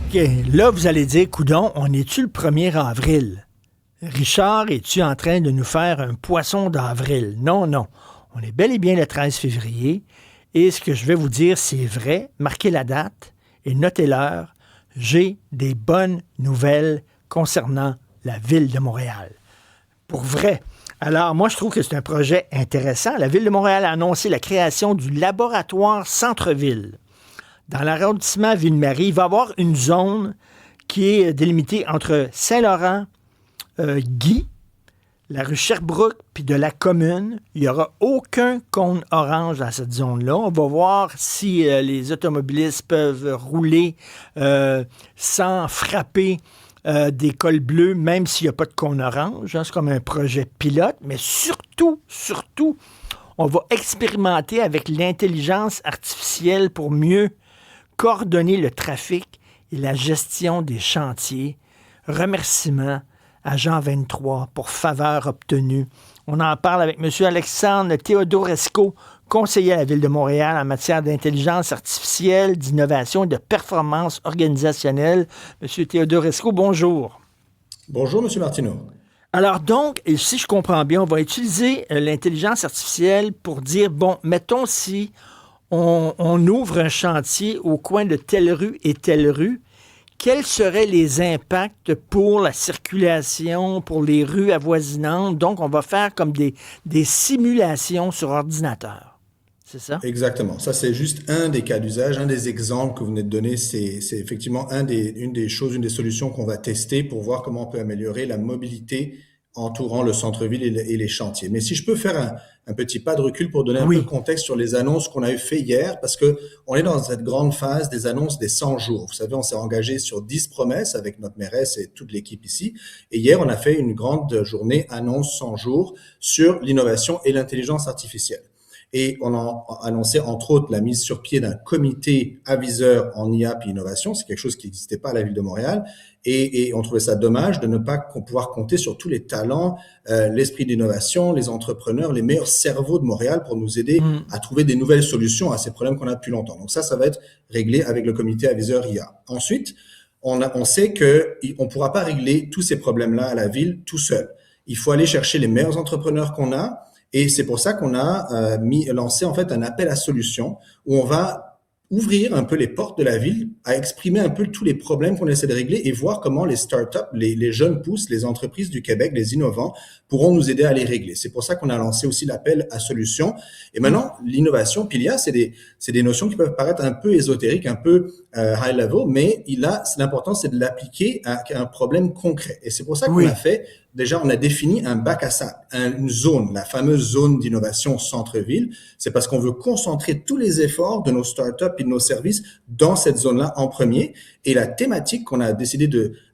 OK, là, vous allez dire, coudon, on est-tu le 1er avril? Richard, es-tu en train de nous faire un poisson d'avril? Non, non. On est bel et bien le 13 février. Et ce que je vais vous dire, c'est vrai. Marquez la date et notez l'heure. J'ai des bonnes nouvelles concernant la ville de Montréal. Pour vrai. Alors, moi, je trouve que c'est un projet intéressant. La ville de Montréal a annoncé la création du laboratoire Centre-Ville. Dans l'arrondissement Ville-Marie, il va y avoir une zone qui est délimitée entre Saint-Laurent, Guy, la rue Sherbrooke, puis de la commune. Il n'y aura aucun cône orange dans cette zone-là. On va voir si les automobilistes peuvent rouler sans frapper des cols bleus, même s'il n'y a pas de cône orange. Hein. C'est comme un projet pilote. Mais surtout, on va expérimenter avec l'intelligence artificielle pour mieux coordonner le trafic et la gestion des chantiers. Remerciements à Jean 23 pour faveur obtenue. On en parle avec M. Alexandre Theodorescu, conseiller à la Ville de Montréal en matière d'intelligence artificielle, d'innovation et de performance organisationnelle. M. Theodorescu, bonjour. Bonjour, M. Martineau. Alors donc, et si je comprends bien, on va utiliser l'intelligence artificielle pour dire, bon, mettons si on ouvre un chantier au coin de telle rue et telle rue, quels seraient les impacts pour la circulation, pour les rues avoisinantes? Donc, on va faire comme des simulations sur ordinateur. C'est ça? Exactement. Ça, c'est juste un des cas d'usage, un des exemples que vous venez de donner. C'est effectivement une des solutions qu'on va tester pour voir comment on peut améliorer la mobilité entourant le centre-ville et les chantiers. Mais si je peux faire un petit pas de recul pour donner un peu de contexte sur les annonces qu'on a fait hier, parce que on est dans cette grande phase des annonces des 100 jours. Vous savez, on s'est engagé sur 10 promesses avec notre mairesse et toute l'équipe ici. Et hier, on a fait une grande journée annonce 100 jours sur l'innovation et l'intelligence artificielle. Et on a annoncé, entre autres, la mise sur pied d'un comité aviseur en IA et innovation. C'est quelque chose qui n'existait pas à la Ville de Montréal. Et on trouvait ça dommage de ne pas pouvoir compter sur tous les talents, l'esprit d'innovation, les entrepreneurs, les meilleurs cerveaux de Montréal pour nous aider à trouver des nouvelles solutions à ces problèmes qu'on a depuis longtemps. Donc ça va être réglé avec le comité aviseur IA. Ensuite, on sait qu'on ne pourra pas régler tous ces problèmes-là à la Ville tout seul. Il faut aller chercher les meilleurs entrepreneurs qu'on a. Et c'est pour ça qu'on a lancé en fait un appel à solutions où on va ouvrir un peu les portes de la ville, à exprimer un peu tous les problèmes qu'on essaie de régler et voir comment les startups, les jeunes pousses, les entreprises du Québec, les innovants, pourront nous aider à les régler. C'est pour ça qu'on a lancé aussi l'appel à solutions. Et maintenant, l'innovation, puis l'IA, c'est des notions qui peuvent paraître un peu ésotériques, un peu high level, mais l'important, c'est de l'appliquer à un problème concret. Et c'est pour ça qu'on a fait, déjà, on a défini un bac à sable, une zone, la fameuse zone d'innovation centre-ville. C'est parce qu'on veut concentrer tous les efforts de nos startups et de nos services dans cette zone-là en premier. Et la thématique qu'on a décidé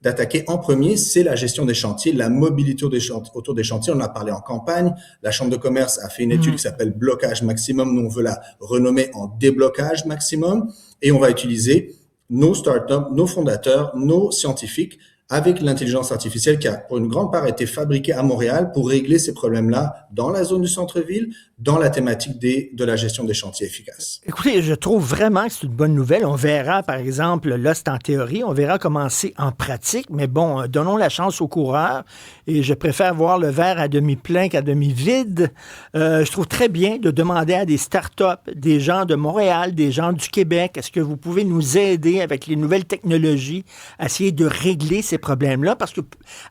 d'attaquer en premier, c'est la gestion des chantiers, la mobilité autour des chantiers. On en a parlé en campagne. La Chambre de commerce a fait une étude qui s'appelle blocage maximum. Nous, on veut la renommer en déblocage maximum. Et on va utiliser nos startups, nos fondateurs, nos scientifiques avec l'intelligence artificielle qui a, pour une grande part, été fabriquée à Montréal pour régler ces problèmes-là dans la zone du centre-ville, dans la thématique de la gestion des chantiers efficaces. Écoutez, je trouve vraiment que c'est une bonne nouvelle. On verra, par exemple, là, c'est en théorie, on verra comment c'est en pratique, mais bon, donnons la chance aux coureurs et je préfère voir le verre à demi plein qu'à demi vide. Je trouve très bien de demander à des startups, des gens de Montréal, des gens du Québec, est-ce que vous pouvez nous aider avec les nouvelles technologies à essayer de régler ces problèmes-là? Parce que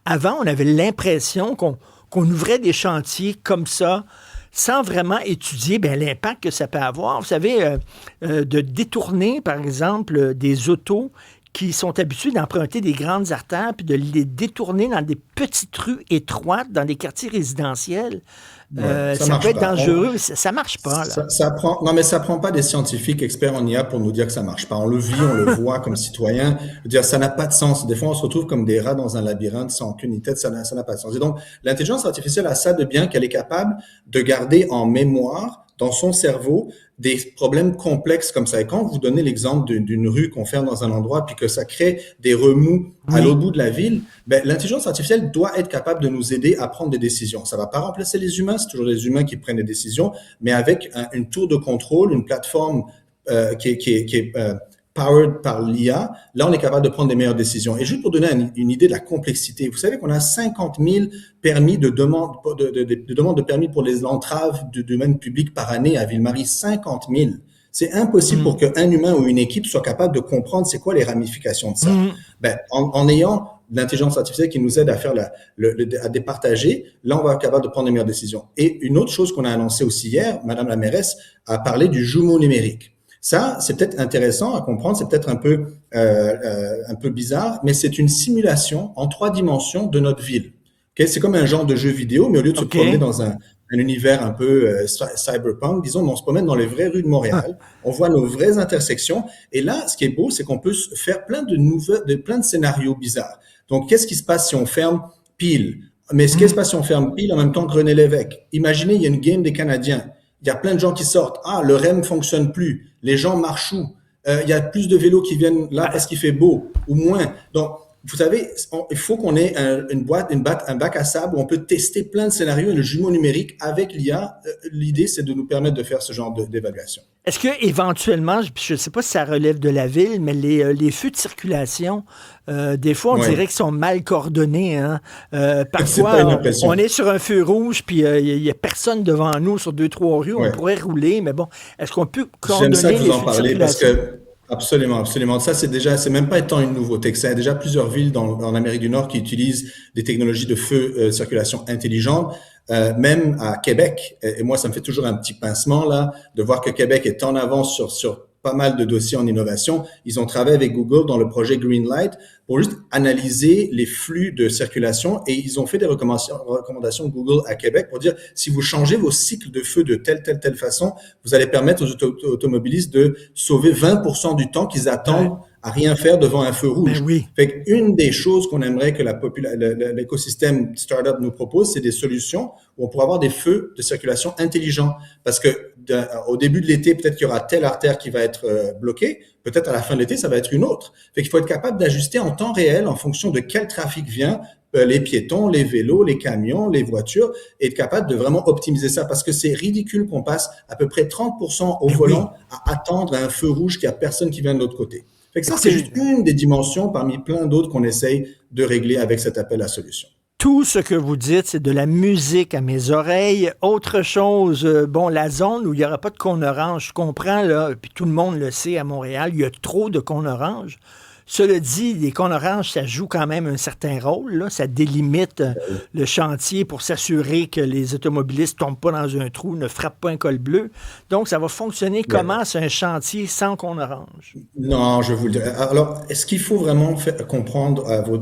avant, on avait l'impression qu'on ouvrait des chantiers comme ça, sans vraiment étudier l'impact que ça peut avoir. Vous savez, de détourner, par exemple, des autos qui sont habitués d'emprunter des grandes artères, puis de les détourner dans des petites rues étroites, dans des quartiers résidentiels. Ça peut être dangereux. Ça marche pas, là. Non, mais ça prend pas des scientifiques experts en IA pour nous dire que ça marche pas. On le vit, on le voit comme citoyen. Je veux dire, ça n'a pas de sens. Des fois, on se retrouve comme des rats dans un labyrinthe sans queue ni tête. Ça n'a pas de sens. Et donc, l'intelligence artificielle a ça de bien qu'elle est capable de garder en mémoire dans son cerveau des problèmes complexes comme ça. Et quand vous donnez l'exemple d'une rue qu'on ferme dans un endroit puis que ça crée des remous à l'autre bout de la ville, l'intelligence artificielle doit être capable de nous aider à prendre des décisions. Ça va pas remplacer les humains, c'est toujours les humains qui prennent des décisions, mais avec une tour de contrôle, une plateforme qui est powered par l'IA, là, on est capable de prendre des meilleures décisions. Et juste pour donner une idée de la complexité, vous savez qu'on a 50 000 permis de demande de permis pour les entraves du domaine public par année à Ville-Marie. 50 000. C'est impossible pour qu'un humain ou une équipe soit capable de comprendre c'est quoi les ramifications de ça. Ben, en ayant l'intelligence artificielle qui nous aide à faire à départager, là, on va être capable de prendre les meilleures décisions. Et une autre chose qu'on a annoncée aussi hier, Madame la mairesse a parlé du jumeau numérique. Ça, c'est peut-être intéressant à comprendre, c'est peut-être un peu bizarre, mais c'est une simulation en 3 dimensions de notre ville. Okay? C'est comme un genre de jeu vidéo, mais au lieu de se promener dans un univers un peu cyberpunk, disons, on se promène dans les vraies rues de Montréal, on voit nos vraies intersections, et là, ce qui est beau, c'est qu'on peut faire plein de scénarios bizarres. Donc, qu'est-ce qui se passe si on ferme Peel? Mais ce qui se passe si on ferme Peel en même temps que René-Lévesque? Imaginez, il y a une game des Canadiens. Il y a plein de gens qui sortent. Ah, le REM fonctionne plus. Les gens marchent où? Il y a plus de vélos qui viennent là parce qu'il fait beau ou moins. Donc, vous savez, il faut qu'on ait un bac à sable où on peut tester plein de scénarios et le jumeau numérique avec l'IA. L'idée, c'est de nous permettre de faire ce genre d'évaluation. Est-ce que éventuellement, je ne sais pas si ça relève de la ville, mais les feux de circulation, des fois, on dirait qu'ils sont mal coordonnés. Hein? Parfois, on est sur un feu rouge, puis il n'y a personne devant nous sur 2-3 rues. On pourrait rouler, mais bon, est-ce qu'on peut coordonner les feux de circulation? J'aime ça que vous en parlez parce que absolument. Ça, c'est même pas étant une nouveauté. Il y a déjà plusieurs villes en Amérique du Nord qui utilisent des technologies de feu circulation intelligente. Même à Québec, et moi, ça me fait toujours un petit pincement là de voir que Québec est en avance sur pas mal de dossiers en innovation. Ils ont travaillé avec Google dans le projet Greenlight pour juste analyser les flux de circulation et ils ont fait des recommandations Google à Québec pour dire si vous changez vos cycles de feu de telle façon, vous allez permettre aux automobilistes de sauver 20% du temps qu'ils attendent à rien faire devant un feu rouge. Fait qu'une des choses qu'on aimerait que l'écosystème startup nous propose, c'est des solutions où on pourra avoir des feux de circulation intelligents. Parce que au début de l'été, peut-être qu'il y aura telle artère qui va être bloquée. Peut-être à la fin de l'été, ça va être une autre. Fait qu'il faut être capable d'ajuster en temps réel en fonction de quel trafic vient, les piétons, les vélos, les camions, les voitures, et être capable de vraiment optimiser ça. Parce que c'est ridicule qu'on passe à peu près 30% au volant à attendre un feu rouge qu'il n'y a personne qui vient de l'autre côté. Fait que ça, c'est juste une des dimensions parmi plein d'autres qu'on essaye de régler avec cet appel à solution. Tout ce que vous dites, c'est de la musique à mes oreilles. Autre chose, la zone où il n'y aura pas de cône orange, je comprends, là, puis tout le monde le sait à Montréal, il y a trop de cônes orange. Cela dit, les cônes oranges, ça joue quand même un certain rôle. Là. Ça délimite le chantier pour s'assurer que les automobilistes ne tombent pas dans un trou, ne frappent pas un col bleu. Donc, ça va fonctionner comment, c'est un chantier sans cône orange? Non, je vous le dis. Alors, ce qu'il faut vraiment comprendre à vos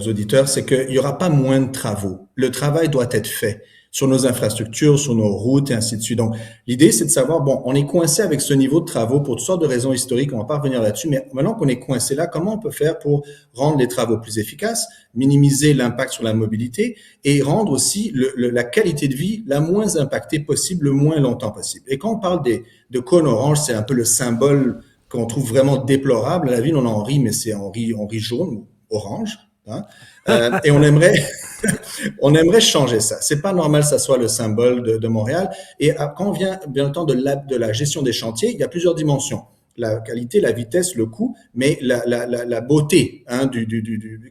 auditeurs, c'est qu'il n'y aura pas moins de travaux. Le travail doit être fait sur nos infrastructures, sur nos routes et ainsi de suite. Donc, l'idée, c'est de savoir, on est coincé avec ce niveau de travaux pour toutes sortes de raisons historiques, on va pas revenir là-dessus, mais maintenant qu'on est coincé là, comment on peut faire pour rendre les travaux plus efficaces, minimiser l'impact sur la mobilité et rendre aussi la qualité de vie la moins impactée possible, le moins longtemps possible. Et quand on parle de cônes orange, c'est un peu le symbole qu'on trouve vraiment déplorable. À la ville, on en rit, mais on rit jaune ou orange. Hein? Et on aimerait changer ça. C'est pas normal que ça soit le symbole de Montréal. Et quand on vient bien le temps de la gestion des chantiers, il y a plusieurs dimensions. La qualité, la vitesse, le coût, mais la beauté, hein,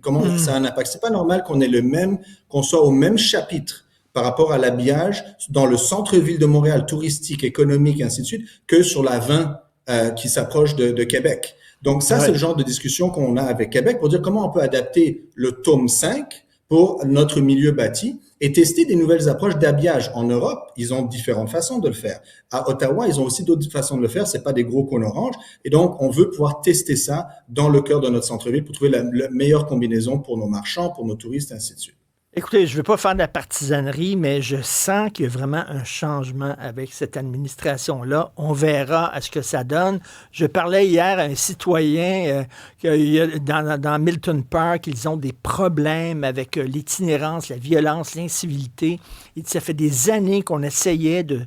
comment ça a un impact. C'est pas normal qu'on soit au même chapitre par rapport à l'habillage dans le centre-ville de Montréal, touristique, économique, et ainsi de suite, que sur la 20 qui s'approche de Québec. Donc ça, c'est le genre de discussion qu'on a avec Québec pour dire comment on peut adapter le tome 5 pour notre milieu bâti et tester des nouvelles approches d'habillage. En Europe, ils ont différentes façons de le faire. À Ottawa, ils ont aussi d'autres façons de le faire. C'est pas des gros cônes orange. Et donc, on veut pouvoir tester ça dans le cœur de notre centre-ville pour trouver la meilleure combinaison pour nos marchands, pour nos touristes, ainsi de suite. Écoutez, je ne veux pas faire de la partisanerie, mais je sens qu'il y a vraiment un changement avec cette administration-là. On verra à ce que ça donne. Je parlais hier à un citoyen dans Milton Park, ils ont des problèmes avec l'itinérance, la violence, l'incivilité. Et ça fait des années qu'on essayait de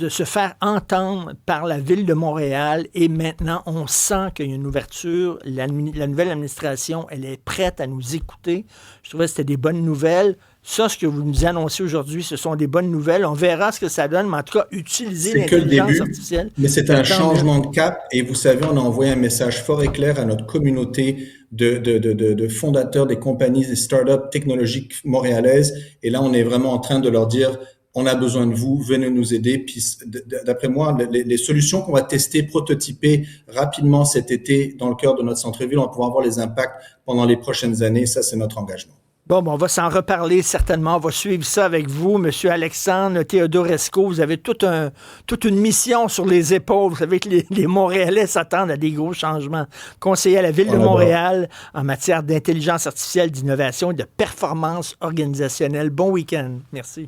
se faire entendre par la ville de Montréal et maintenant, on sent qu'il y a une ouverture. La nouvelle administration, elle est prête à nous écouter. Je trouvais que c'était des bonnes nouvelles. Ça, ce que vous nous annoncez aujourd'hui, ce sont des bonnes nouvelles. On verra ce que ça donne, mais en tout cas, utiliser C'est que le l'intelligence début, artificielle. mais c'est un changement de cap. Et vous savez, on a envoyé un message fort et clair à notre communauté de fondateurs des compagnies, des startups technologiques montréalaises. Et là, on est vraiment en train de leur dire, on a besoin de vous, venez nous aider. Puis, d'après moi, les solutions qu'on va tester, prototyper rapidement cet été dans le cœur de notre centre-ville, on va pouvoir voir les impacts pendant les prochaines années. Ça, c'est notre engagement. Bon, on va s'en reparler certainement. On va suivre ça avec vous, M. Alexandre Theodorescu. Vous avez toute une mission sur les épaules. Vous savez que les Montréalais s'attendent à des gros changements. Conseiller à la Ville de Montréal en matière d'intelligence artificielle, d'innovation et de performance organisationnelle. Bon week-end. Merci.